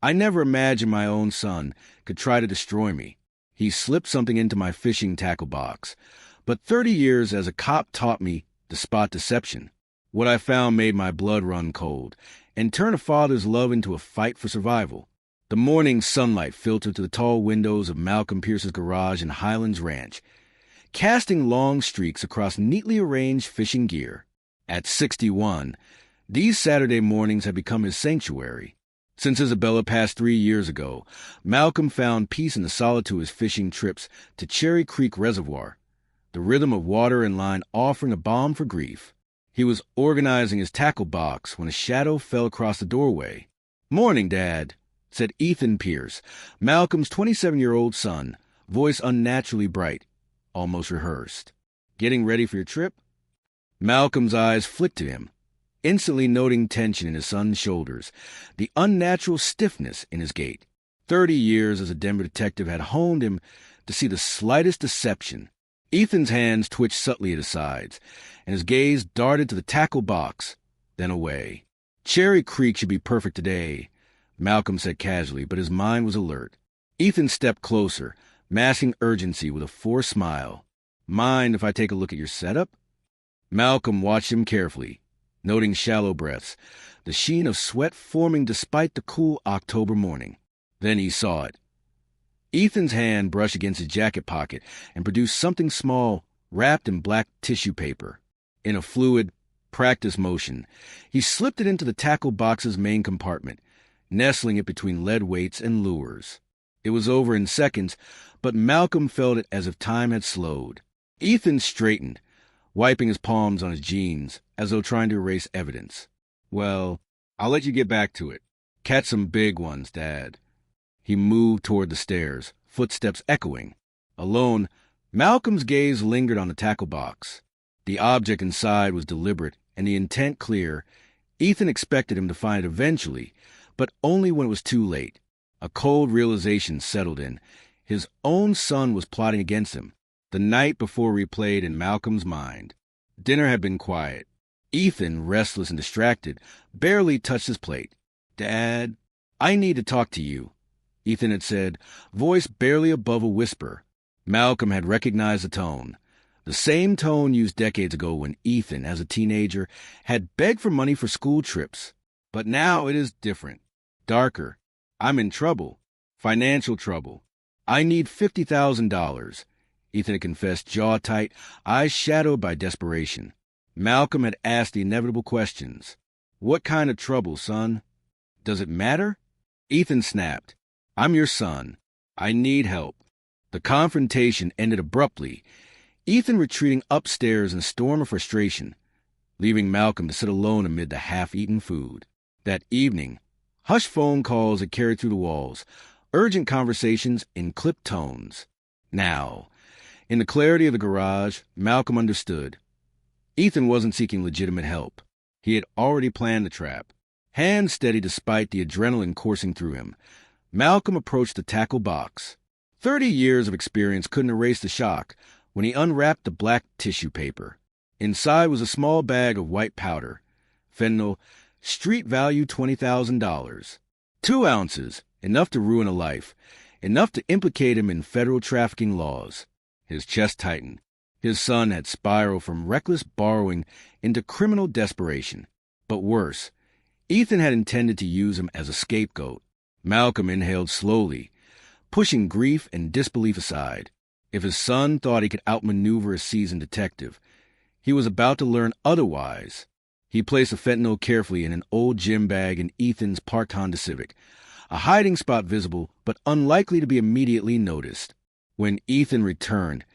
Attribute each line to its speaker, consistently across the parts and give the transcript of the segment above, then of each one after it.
Speaker 1: I never imagined my own son could try to destroy me. He slipped something into my fishing tackle box. But 30 years as a cop taught me to spot deception. What I found made my blood run cold and turned a father's love into a fight for survival. The morning sunlight filtered through the tall windows of Malcolm Pierce's garage in Highlands Ranch, casting long streaks across neatly arranged fishing gear. At 61, these Saturday mornings had become his sanctuary. Since Isabella passed 3 years ago, Malcolm found peace in the solitude of his fishing trips to Cherry Creek Reservoir, the rhythm of water and line offering a balm for grief. He was organizing his tackle box when a shadow fell across the doorway. "Morning, Dad," said Ethan Pierce, Malcolm's 27-year-old son, voice unnaturally bright, almost rehearsed. "Getting ready for your trip?" Malcolm's eyes flicked to him, instantly noting tension in his son's shoulders, the unnatural stiffness in his gait. 30 years as a Denver detective had honed him to see the slightest deception. Ethan's hands twitched subtly at his sides, and his gaze darted to the tackle box, then away. "Cherry Creek should be perfect today," Malcolm said casually, but his mind was alert. Ethan stepped closer, masking urgency with a forced smile. "Mind if I take a look at your setup?" Malcolm watched him carefully, noting shallow breaths, the sheen of sweat forming despite the cool October morning. Then he saw it. Ethan's hand brushed against his jacket pocket and produced something small, wrapped in black tissue paper. In a fluid, practiced motion, he slipped it into the tackle box's main compartment, nestling it between lead weights and lures. It was over in seconds, but Malcolm felt it as if time had slowed. Ethan straightened, wiping his palms on his jeans, as though trying to erase evidence. "Well, I'll let you get back to it. Catch some big ones, Dad." He moved toward the stairs, footsteps echoing. Alone, Malcolm's gaze lingered on the tackle box. The object inside was deliberate and the intent clear. Ethan expected him to find it eventually, but only when it was too late. A cold realization settled in. His own son was plotting against him. The night before replayed in Malcolm's mind. Dinner had been quiet. Ethan, restless and distracted, barely touched his plate. "Dad, I need to talk to you," Ethan had said, voice barely above a whisper. Malcolm had recognized the tone. The same tone used decades ago when Ethan, as a teenager, had begged for money for school trips. But now it is different. Darker. "I'm in trouble. Financial trouble. I need $50,000. Ethan had confessed, jaw tight, eyes shadowed by desperation. Malcolm had asked the inevitable questions. "What kind of trouble, son? Does it matter?" Ethan snapped. "I'm your son. I need help." The confrontation ended abruptly, Ethan retreating upstairs in a storm of frustration, leaving Malcolm to sit alone amid the half-eaten food. That evening, hushed phone calls had carried through the walls, urgent conversations in clipped tones. Now, in the clarity of the garage, Malcolm understood. Ethan wasn't seeking legitimate help. He had already planned the trap. Hands steady despite the adrenaline coursing through him, Malcolm approached the tackle box. 30 years of experience couldn't erase the shock when he unwrapped the black tissue paper. Inside was a small bag of white powder. Fentanyl, street value $20,000. 2 ounces, enough to ruin a life, enough to implicate him in federal trafficking laws. His chest tightened. His son had spiraled from reckless borrowing into criminal desperation. But worse, Ethan had intended to use him as a scapegoat. Malcolm inhaled slowly, pushing grief and disbelief aside. If his son thought he could outmaneuver a seasoned detective, he was about to learn otherwise. He placed the fentanyl carefully in an old gym bag in Ethan's parked Honda Civic, a hiding spot visible but unlikely to be immediately noticed. When Ethan returned,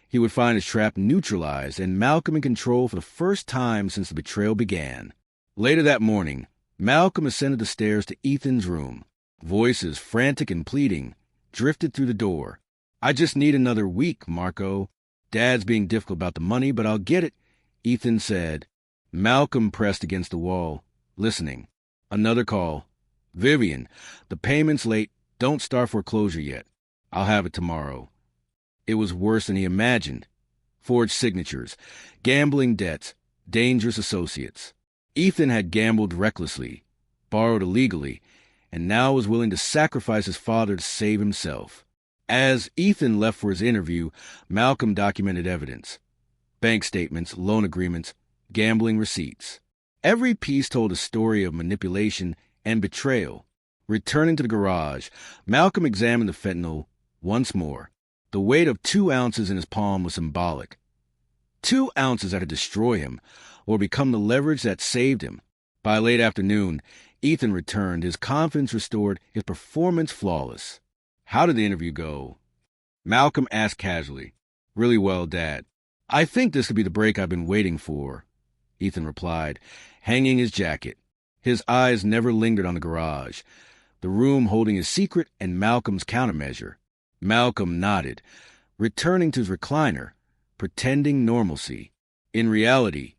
Speaker 1: he would find his trap neutralized and Malcolm in control for the first time since the betrayal began. Later that morning, Malcolm ascended the stairs to Ethan's room. Voices, frantic and pleading, drifted through the door. "I just need another week, Marco. Dad's being difficult about the money, but I'll get it," Ethan said. Malcolm pressed against the wall, listening. Another call. "Vivian, the payment's late. Don't start foreclosure yet. I'll have it tomorrow." It was worse than he imagined. Forged signatures, gambling debts, dangerous associates. Ethan had gambled recklessly, borrowed illegally, and now was willing to sacrifice his father to save himself. As Ethan left for his interview, Malcolm documented evidence: bank statements, loan agreements, gambling receipts. Every piece told a story of manipulation and betrayal. Returning to the garage, Malcolm examined the fentanyl once more. The weight of 2 ounces in his palm was symbolic. 2 ounces that had destroyed him, or become the leverage that saved him. By late afternoon, Ethan returned, his confidence restored, his performance flawless. "How did the interview go?" Malcolm asked casually. "Really well, Dad. I think this could be the break I've been waiting for," Ethan replied, hanging his jacket. His eyes never lingered on the garage, the room holding his secret and Malcolm's countermeasure. Malcolm nodded, returning to his recliner, pretending normalcy. In reality,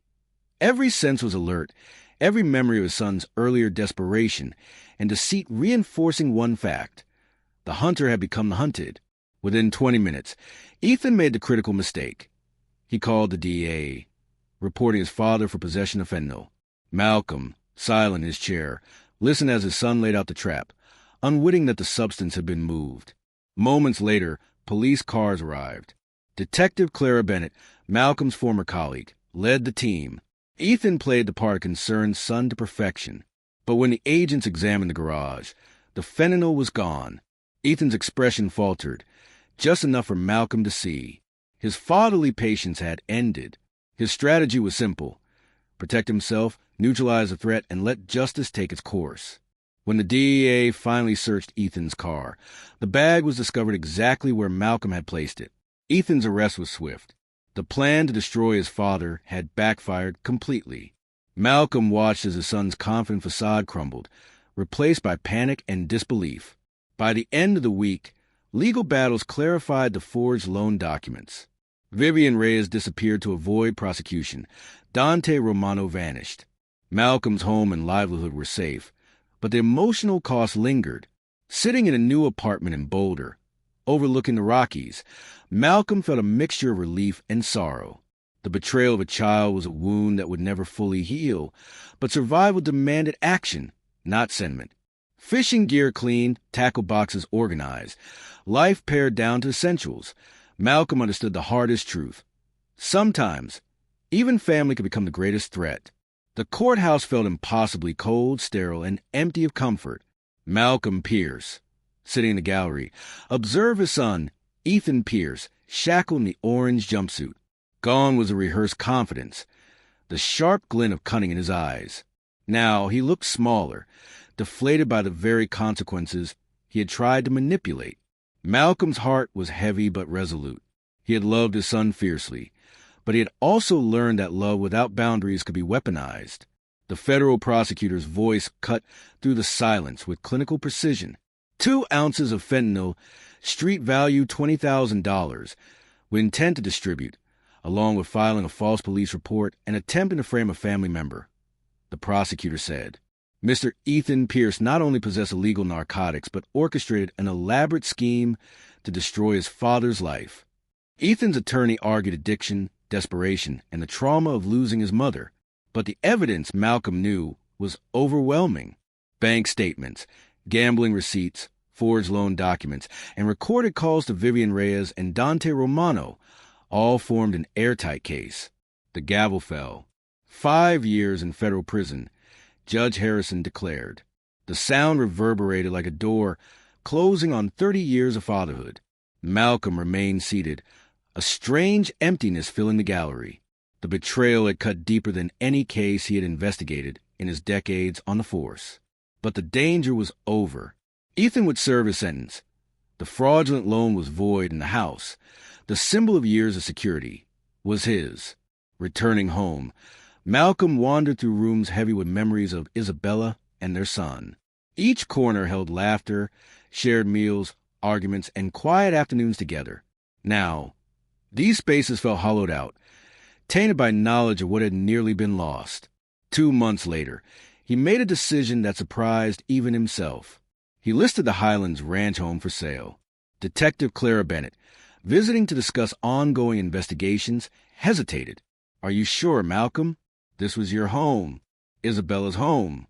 Speaker 1: every sense was alert, every memory of his son's earlier desperation and deceit reinforcing one fact: the hunter had become the hunted. Within 20 minutes, Ethan made the critical mistake. He called the DA, reporting his father for possession of fentanyl. Malcolm, silent in his chair, listened as his son laid out the trap, unwitting that the substance had been moved. Moments later, police cars arrived. Detective Clara Bennett, Malcolm's former colleague, led the team. Ethan played the part of concerned son to perfection. But when the agents examined the garage, the fentanyl was gone. Ethan's expression faltered, just enough for Malcolm to see. His fatherly patience had ended. His strategy was simple: protect himself, neutralize the threat, and let justice take its course. When the DEA finally searched Ethan's car, the bag was discovered exactly where Malcolm had placed it. Ethan's arrest was swift. The plan to destroy his father had backfired completely. Malcolm watched as his son's confident facade crumbled, replaced by panic and disbelief. By the end of the week, legal battles clarified the forged loan documents. Vivian Reyes disappeared to avoid prosecution. Dante Romano vanished. Malcolm's home and livelihood were safe, but the emotional cost lingered. Sitting in a new apartment in Boulder, overlooking the Rockies, Malcolm felt a mixture of relief and sorrow. The betrayal of a child was a wound that would never fully heal, but survival demanded action, not sentiment. Fishing gear cleaned, tackle boxes organized, life pared down to essentials. Malcolm understood the hardest truth: sometimes, even family could become the greatest threat. The courthouse felt impossibly cold, sterile, and empty of comfort. Malcolm Pierce, sitting in the gallery, observed his son, Ethan Pierce, shackled in the orange jumpsuit. Gone was the rehearsed confidence, the sharp glint of cunning in his eyes. Now he looked smaller, deflated by the very consequences he had tried to manipulate. Malcolm's heart was heavy but resolute. He had loved his son fiercely, but he had also learned that love without boundaries could be weaponized. The federal prosecutor's voice cut through the silence with clinical precision. 2 ounces of fentanyl, street value $20,000, with intent to distribute, along with filing a false police report and attempting to frame a family member. The prosecutor said, Mr. Ethan Pierce not only possessed illegal narcotics, but orchestrated an elaborate scheme to destroy his father's life. Ethan's attorney argued addiction, desperation, and the trauma of losing his mother. But the evidence, Malcolm knew, was overwhelming. Bank statements, gambling receipts, forged loan documents, and recorded calls to Vivian Reyes and Dante Romano all formed an airtight case. The gavel fell. 5 years in federal prison, Judge Harrison declared. The sound reverberated like a door closing on 30 years of fatherhood. Malcolm remained seated, a strange emptiness filling the gallery. The betrayal had cut deeper than any case he had investigated in his decades on the force. But the danger was over. Ethan would serve his sentence. The fraudulent loan was void and the house, the symbol of years of security, was his. Returning home, Malcolm wandered through rooms heavy with memories of Isabella and their son. Each corner held laughter, shared meals, arguments, and quiet afternoons together. Now, these spaces felt hollowed out, tainted by knowledge of what had nearly been lost. 2 months later, he made a decision that surprised even himself. He listed the Highlands ranch home for sale. Detective Clara Bennett, visiting to discuss ongoing investigations, hesitated. "Are you sure, Malcolm? This was your home, Isabella's home."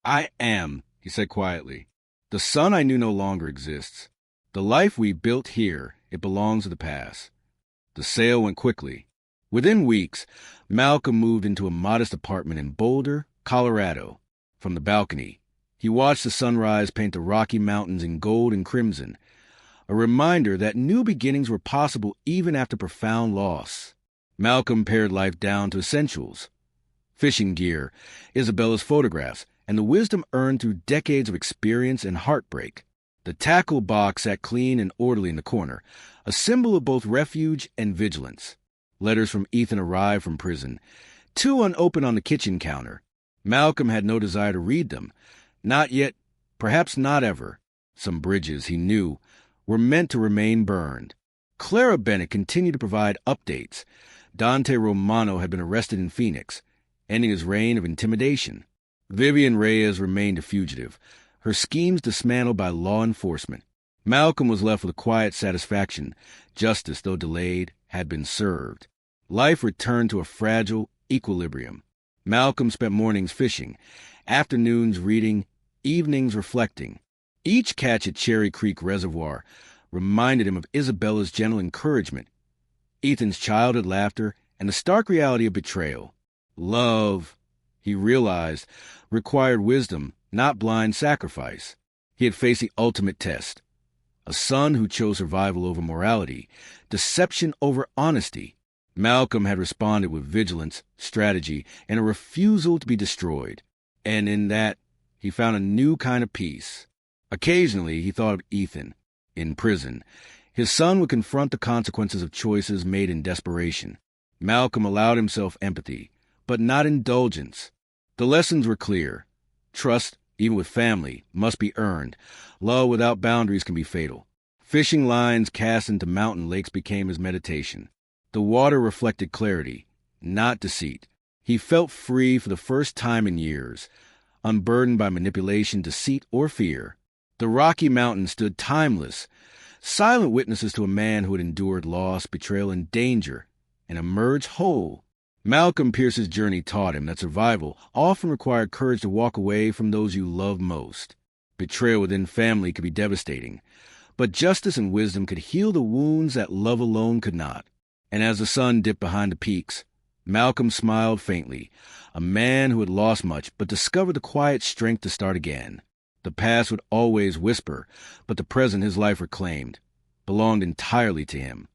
Speaker 1: "I am," he said quietly. The son I knew no longer exists. The life we built here, it belongs to the past. The sale went quickly. Within weeks, Malcolm moved into a modest apartment in Boulder, Colorado. From the balcony, he watched the sunrise paint the Rocky Mountains in gold and crimson, a reminder that new beginnings were possible even after profound loss. Malcolm pared life down to essentials: fishing gear, Isabella's photographs, and the wisdom earned through decades of experience and heartbreak. The tackle box sat clean and orderly in the corner, a symbol of both refuge and vigilance. Letters from Ethan arrived from prison, 2 unopened on the kitchen counter. Malcolm had no desire to read them. Not yet, perhaps not ever. Some bridges, he knew, were meant to remain burned. Clara Bennett continued to provide updates. Dante Romano had been arrested in Phoenix, ending his reign of intimidation. Vivian Reyes remained a fugitive, her schemes dismantled by law enforcement. Malcolm was left with a quiet satisfaction. Justice, though delayed, had been served. Life returned to a fragile equilibrium. Malcolm spent mornings fishing, afternoons reading, evenings reflecting. Each catch at Cherry Creek Reservoir reminded him of Isabella's gentle encouragement, Ethan's childhood laughter, and the stark reality of betrayal. Love, he realized, required wisdom, not blind sacrifice. He had faced the ultimate test: a son who chose survival over morality, deception over honesty. Malcolm had responded with vigilance, strategy, and a refusal to be destroyed. And in that, he found a new kind of peace. Occasionally, he thought of Ethan. In prison, his son would confront the consequences of choices made in desperation. Malcolm allowed himself empathy, but not indulgence. The lessons were clear. Trust, even with family, must be earned. Love without boundaries can be fatal. Fishing lines cast into mountain lakes became his meditation. The water reflected clarity, not deceit. He felt free for the first time in years, unburdened by manipulation, deceit, or fear. The Rocky Mountains stood timeless, silent witnesses to a man who had endured loss, betrayal, and danger, and emerged whole. Malcolm Pierce's journey taught him that survival often required courage to walk away from those you love most. Betrayal within family could be devastating, but justice and wisdom could heal the wounds that love alone could not. And as the sun dipped behind the peaks, Malcolm smiled faintly, a man who had lost much but discovered the quiet strength to start again. The past would always whisper, but the present his life reclaimed belonged entirely to him.